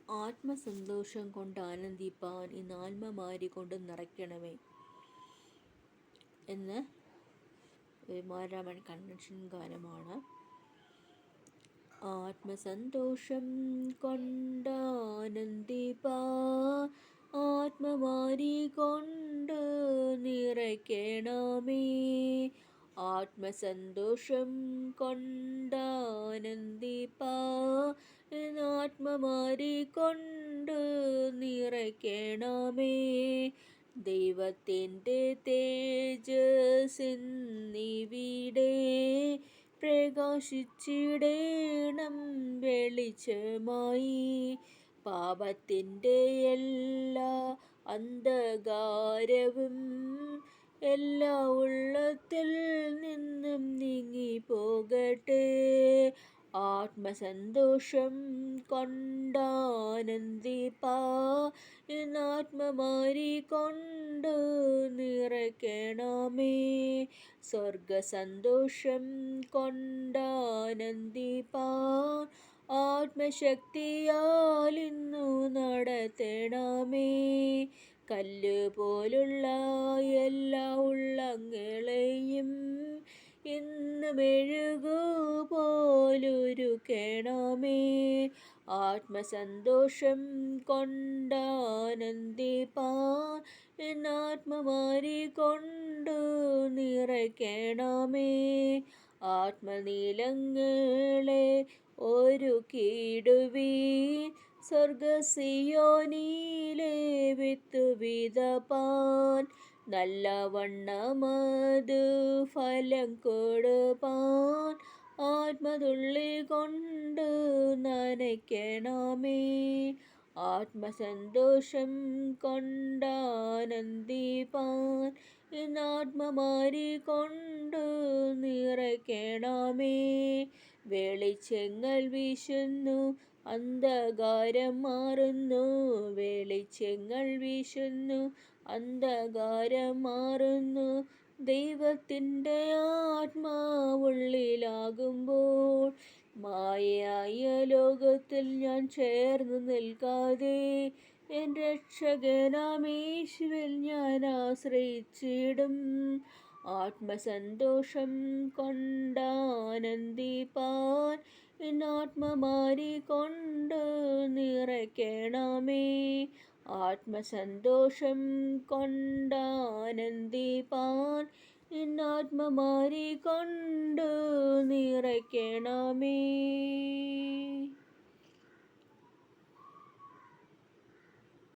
ആത്മസന്തോഷം കൊണ്ട് ആനന്ദിപ്പാൻ ഇന്ന് ആത്മമാരി കൊണ്ട് നിറയ്ക്കണമേ എന്ന് മാരാമൻ കൺവെൻഷൻ ഗാനമാണ്. ആത്മസന്തോഷം കൊണ്ടാനന്ദിപ്പാൻ ആത്മമാരി കൊണ്ട് നിറയ്ക്കണമേ. ആത്മസന്തോഷം കൊണ്ടാനന്ദിപ്പാൻ ആത്മമാരി കൊണ്ട് നിറയ്ക്കണമേ. ദൈവത്തിൻ്റെ തേജസ്സിന്നിവിടെ പ്രകാശിച്ചിടേണം വെളിച്ചമായി. പാപത്തിൻ്റെ എല്ലാ അന്ധകാരവും എല്ലാ ഉള്ളത്തിൽ നിന്നും നീങ്ങിപ്പോകട്ടെ. ആത്മസന്തോഷം കൊണ്ടാനന്ദിപ്പാൻ ആത്മമാരി കൊണ്ട് നിറയ്ക്കണമേ. സ്വർഗസന്തോഷം കൊണ്ടാനന്ദിപ്പാൻ ആത്മശക്തിയാൽ ഇന്നു നടത്തണമേ. കല്ലുപോലുള്ള എല്ലാ ഉള്ളങ്ങളെയും ഇന്ന് മെഴുകുപോലുരുക്കണമേ. ആത്മസന്തോഷം കൊണ്ടാനന്ദിപ്പാൻ ആത്മമാരി കൊണ്ട് നിറയ്ക്കണമേ. ആത്മനീലങ്ങളെ ഒരുക്കിടുവീൻ സ്വർഗസിയോനിലെ വിത്തു വിതപ്പാൻ. നല്ലവണ്ണമതു ഫലം കൊടുപ്പാൻ ആത്മതുള്ളി കൊണ്ട് നനയ്ക്കണമേ. ആത്മസന്തോഷം കൊണ്ടാനന്ദിപ്പാൻ ആത്മമാരി കൊണ്ട് നിറയ്ക്കണമേ. വെളിച്ചങ്ങൾ വീശുന്നു അന്ധകാരം മാറുന്നു. വെളിച്ചങ്ങൾ വീശുന്നു അന്ധകാരം മാറുന്നു. ദൈവത്തിൻ്റെ ആത്മാവുള്ളിലാകുമ്പോൾ മായയായ ലോകത്തിൽ ഞാൻ ചേർന്ന് നിൽക്കാതെ എൻ രക്ഷകനാം യേശുവിൽ ഞാൻ ആശ്രയിച്ചിടും. ആത്മസന്തോഷം കൊണ്ടാനന്ദിപ്പാൻ ആത്മമാരി കൊണ്ട് നിറയ്ക്കണമേ. ആത്മസന്തോഷം കൊണ്ടാനന്ദിപ്പാൻ ആത്മമാരി കൊണ്ട് നിറയ്ക്കണമേ.